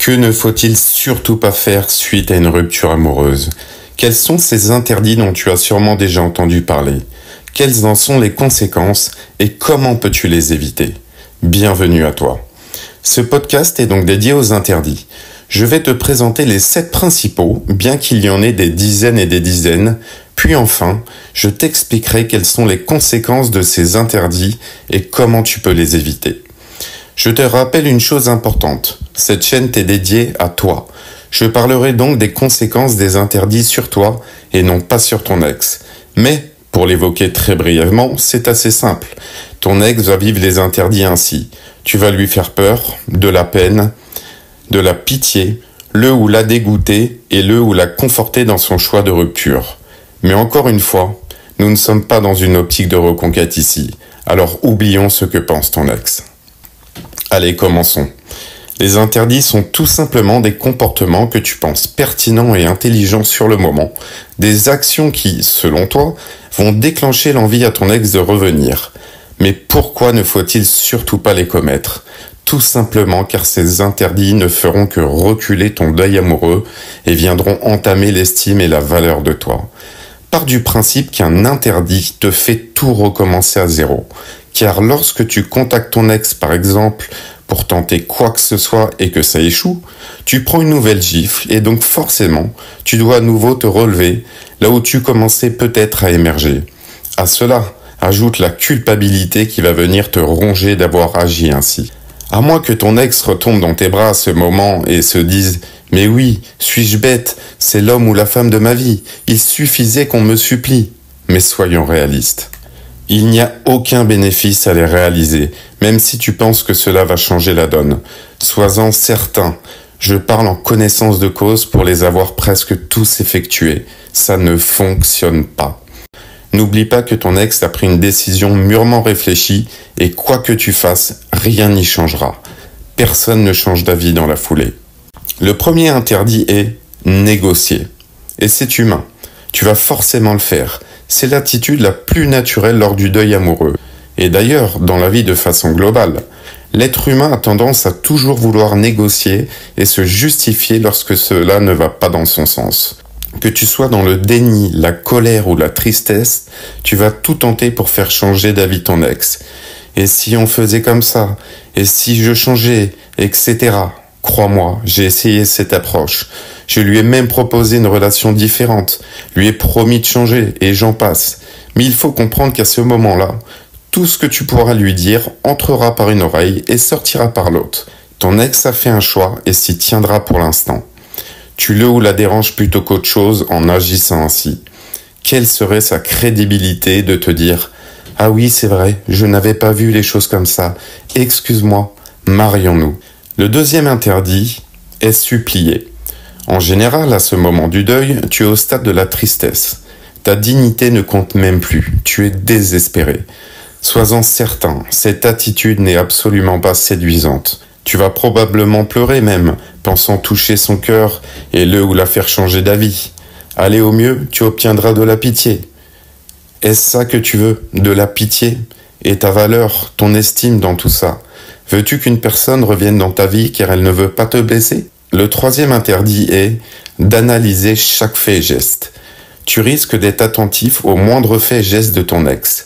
Que ne faut-il surtout pas faire suite à une rupture amoureuse? Quels sont ces interdits dont tu as sûrement déjà entendu parler? Quelles en sont les conséquences et comment peux-tu les éviter? Bienvenue à toi. Ce podcast est donc dédié aux interdits. Je vais te présenter les 7 principaux, bien qu'il y en ait des dizaines et des dizaines, puis enfin, je t'expliquerai quelles sont les conséquences de ces interdits et comment tu peux les éviter. Je te rappelle une chose importante, cette chaîne t'est dédiée à toi. Je parlerai donc des conséquences des interdits sur toi et non pas sur ton ex. Mais, pour l'évoquer très brièvement, c'est assez simple. Ton ex va vivre les interdits ainsi. Tu vas lui faire peur, de la peine, de la pitié, le ou la dégoûter et le ou la conforter dans son choix de rupture. Mais encore une fois, nous ne sommes pas dans une optique de reconquête ici. Alors oublions ce que pense ton ex. Allez, commençons. Les interdits sont tout simplement des comportements que tu penses pertinents et intelligents sur le moment, des actions qui, selon toi, vont déclencher l'envie à ton ex de revenir. Mais pourquoi ne faut-il surtout pas les commettre? Tout simplement car ces interdits ne feront que reculer ton deuil amoureux et viendront entamer l'estime et la valeur de toi. Pars du principe qu'un interdit te fait tout recommencer à zéro. Car lorsque tu contactes ton ex, par exemple, pour tenter quoi que ce soit et que ça échoue, tu prends une nouvelle gifle et donc forcément, tu dois à nouveau te relever là où tu commençais peut-être à émerger. À cela, ajoute la culpabilité qui va venir te ronger d'avoir agi ainsi. À moins que ton ex retombe dans tes bras à ce moment et se dise « Mais oui, suis-je bête, c'est l'homme ou la femme de ma vie, il suffisait qu'on me supplie. » Mais soyons réalistes. Il n'y a aucun bénéfice à les réaliser, même si tu penses que cela va changer la donne. Sois-en certain, je parle en connaissance de cause pour les avoir presque tous effectués. Ça ne fonctionne pas. N'oublie pas que ton ex a pris une décision mûrement réfléchie et quoi que tu fasses, rien n'y changera. Personne ne change d'avis dans la foulée. Le premier interdit est négocier. Et c'est humain. Tu vas forcément le faire. C'est l'attitude la plus naturelle lors du deuil amoureux. Et d'ailleurs, dans la vie de façon globale, l'être humain a tendance à toujours vouloir négocier et se justifier lorsque cela ne va pas dans son sens. Que tu sois dans le déni, la colère ou la tristesse, tu vas tout tenter pour faire changer d'avis ton ex. Et si on faisait comme ça? Et si je changeais? Etc. Crois-moi, j'ai essayé cette approche. Je lui ai même proposé une relation différente, lui ai promis de changer, et j'en passe. Mais il faut comprendre qu'à ce moment-là, tout ce que tu pourras lui dire entrera par une oreille et sortira par l'autre. Ton ex a fait un choix et s'y tiendra pour l'instant. Tu le ou la déranges plutôt qu'autre chose en agissant ainsi. Quelle serait sa crédibilité de te dire « Ah oui, c'est vrai, je n'avais pas vu les choses comme ça. Excuse-moi, marions-nous. » Le deuxième interdit est supplier. En général, à ce moment du deuil, tu es au stade de la tristesse. Ta dignité ne compte même plus, tu es désespéré. Sois-en certain, cette attitude n'est absolument pas séduisante. Tu vas probablement pleurer même, pensant toucher son cœur et le ou la faire changer d'avis. Allez, au mieux, tu obtiendras de la pitié. Est-ce ça que tu veux, de la pitié? Et ta valeur, ton estime dans tout ça? Veux-tu qu'une personne revienne dans ta vie car elle ne veut pas te blesser? Le troisième interdit est d'analyser chaque fait et geste. Tu risques d'être attentif au moindre fait et geste de ton ex.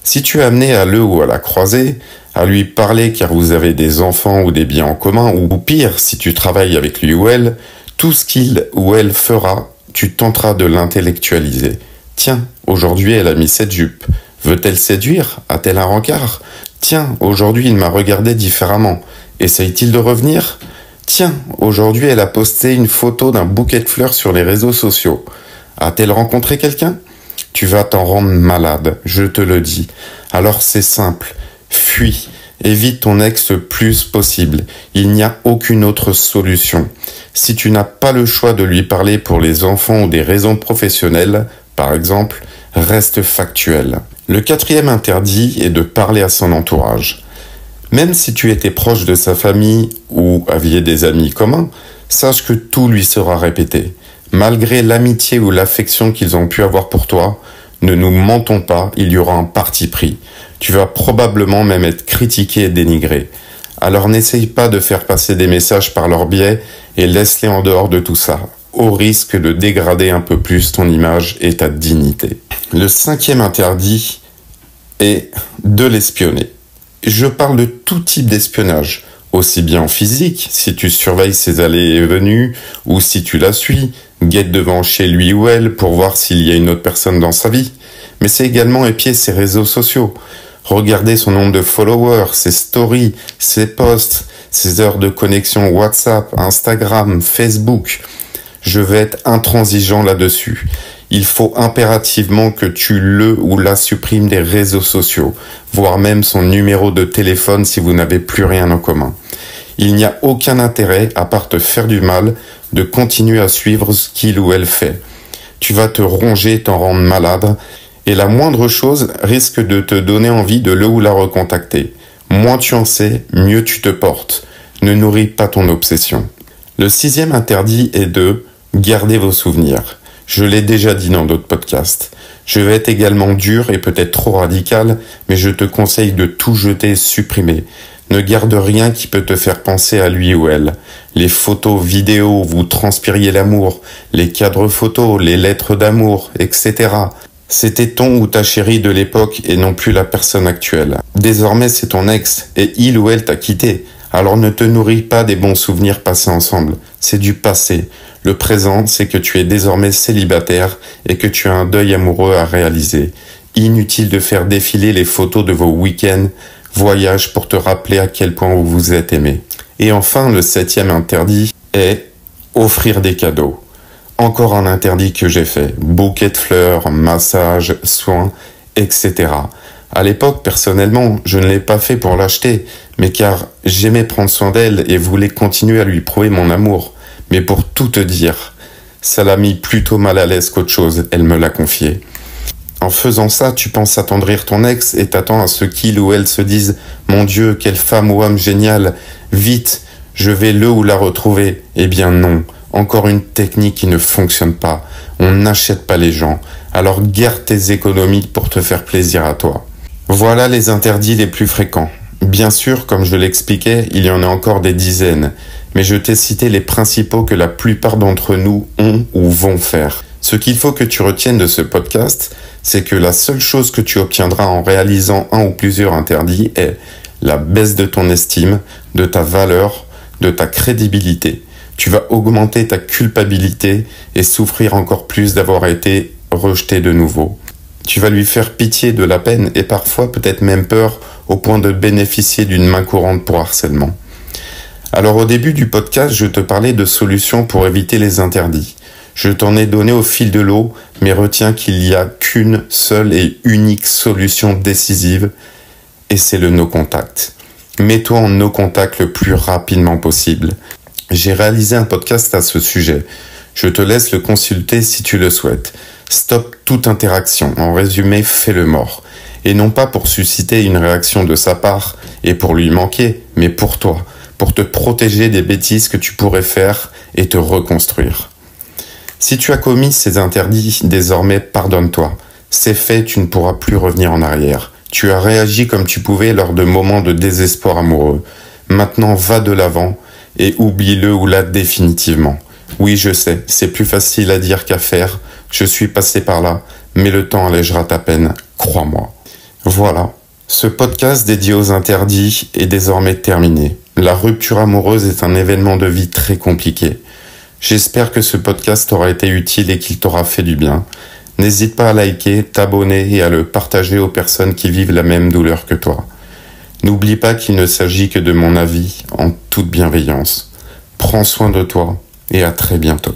Si tu es amené à le ou à la croiser, à lui parler car vous avez des enfants ou des biens en commun, ou pire, si tu travailles avec lui ou elle, tout ce qu'il ou elle fera, tu tenteras de l'intellectualiser. Tiens, aujourd'hui elle a mis cette jupe. Veut-elle séduire? A-t-elle un rencard? Tiens, aujourd'hui il m'a regardé différemment. Essaye-t-il de revenir? Tiens, aujourd'hui elle a posté une photo d'un bouquet de fleurs sur les réseaux sociaux. A-t-elle rencontré quelqu'un? Tu vas t'en rendre malade, je te le dis. Alors c'est simple, fuis, évite ton ex le plus possible. Il n'y a aucune autre solution. Si tu n'as pas le choix de lui parler pour les enfants ou des raisons professionnelles, par exemple, reste factuel. Le quatrième interdit est de parler à son entourage. Même si tu étais proche de sa famille ou aviez des amis communs, sache que tout lui sera répété. Malgré l'amitié ou l'affection qu'ils ont pu avoir pour toi, ne nous mentons pas, il y aura un parti pris. Tu vas probablement même être critiqué et dénigré. Alors n'essaye pas de faire passer des messages par leur biais et laisse-les en dehors de tout ça, au risque de dégrader un peu plus ton image et ta dignité. Le 5e interdit est de l'espionner. Je parle de tout type d'espionnage, aussi bien en physique, si tu surveilles ses allées et venues, ou si tu la suis, guette devant chez lui ou elle pour voir s'il y a une autre personne dans sa vie. Mais c'est également épier ses réseaux sociaux. Regardez son nombre de followers, ses stories, ses posts, ses heures de connexion WhatsApp, Instagram, Facebook. Je vais être intransigeant là-dessus. Il faut impérativement que tu le ou la supprimes des réseaux sociaux, voire même son numéro de téléphone si vous n'avez plus rien en commun. Il n'y a aucun intérêt, à part te faire du mal, de continuer à suivre ce qu'il ou elle fait. Tu vas te ronger et t'en rendre malade, et la moindre chose risque de te donner envie de le ou la recontacter. Moins tu en sais, mieux tu te portes. Ne nourris pas ton obsession. Le 6e interdit est de garder vos souvenirs. Je l'ai déjà dit dans d'autres podcasts. Je vais être également dur et peut-être trop radical, mais je te conseille de tout jeter et supprimer. Ne garde rien qui peut te faire penser à lui ou elle. Les photos, vidéos où vous transpiriez l'amour, les cadres photos, les lettres d'amour, etc. C'était ton ou ta chérie de l'époque et non plus la personne actuelle. Désormais, c'est ton ex et il ou elle t'a quitté. Alors ne te nourris pas des bons souvenirs passés ensemble. C'est du passé. Le présent, c'est que tu es désormais célibataire et que tu as un deuil amoureux à réaliser. Inutile de faire défiler les photos de vos week-ends, voyages pour te rappeler à quel point vous vous êtes aimés. Et enfin, le 7e interdit est offrir des cadeaux. Encore un interdit que j'ai fait. Bouquet de fleurs, massage, soins, etc. À l'époque, personnellement, je ne l'ai pas fait pour l'acheter, mais car j'aimais prendre soin d'elle et voulais continuer à lui prouver mon amour. Mais pour tout te dire, ça l'a mis plutôt mal à l'aise qu'autre chose, elle me l'a confié. En faisant ça, tu penses attendrir ton ex et t'attends à ce qu'il ou elle se dise « Mon Dieu, quelle femme ou homme génial, vite, je vais le ou la retrouver ». Eh bien non, encore une technique qui ne fonctionne pas. On n'achète pas les gens, alors garde tes économies pour te faire plaisir à toi. Voilà les interdits les plus fréquents. Bien sûr, comme je l'expliquais, il y en a encore des dizaines, mais je t'ai cité les principaux que la plupart d'entre nous ont ou vont faire. Ce qu'il faut que tu retiennes de ce podcast, c'est que la seule chose que tu obtiendras en réalisant un ou plusieurs interdits est la baisse de ton estime, de ta valeur, de ta crédibilité. Tu vas augmenter ta culpabilité et souffrir encore plus d'avoir été rejeté de nouveau. Tu vas lui faire pitié, de la peine et parfois peut-être même peur au point de bénéficier d'une main courante pour harcèlement. Alors au début du podcast, je te parlais de solutions pour éviter les interdits. Je t'en ai donné au fil de l'eau, mais retiens qu'il n'y a qu'une seule et unique solution décisive, et c'est le no-contact. Mets-toi en no-contact le plus rapidement possible. J'ai réalisé un podcast à ce sujet. Je te laisse le consulter si tu le souhaites. Stop toute interaction. En résumé, fais le mort. Et non pas pour susciter une réaction de sa part et pour lui manquer, mais pour toi, pour te protéger des bêtises que tu pourrais faire et te reconstruire. Si tu as commis ces interdits, désormais pardonne-toi. C'est fait, tu ne pourras plus revenir en arrière. Tu as réagi comme tu pouvais lors de moments de désespoir amoureux. Maintenant, va de l'avant et oublie-le ou la définitivement. Oui, je sais, c'est plus facile à dire qu'à faire. Je suis passé par là, mais le temps allégera ta peine, crois-moi. Voilà, ce podcast dédié aux interdits est désormais terminé. La rupture amoureuse est un événement de vie très compliqué. J'espère que ce podcast t'aura été utile et qu'il t'aura fait du bien. N'hésite pas à liker, t'abonner et à le partager aux personnes qui vivent la même douleur que toi. N'oublie pas qu'il ne s'agit que de mon avis en toute bienveillance. Prends soin de toi et à très bientôt.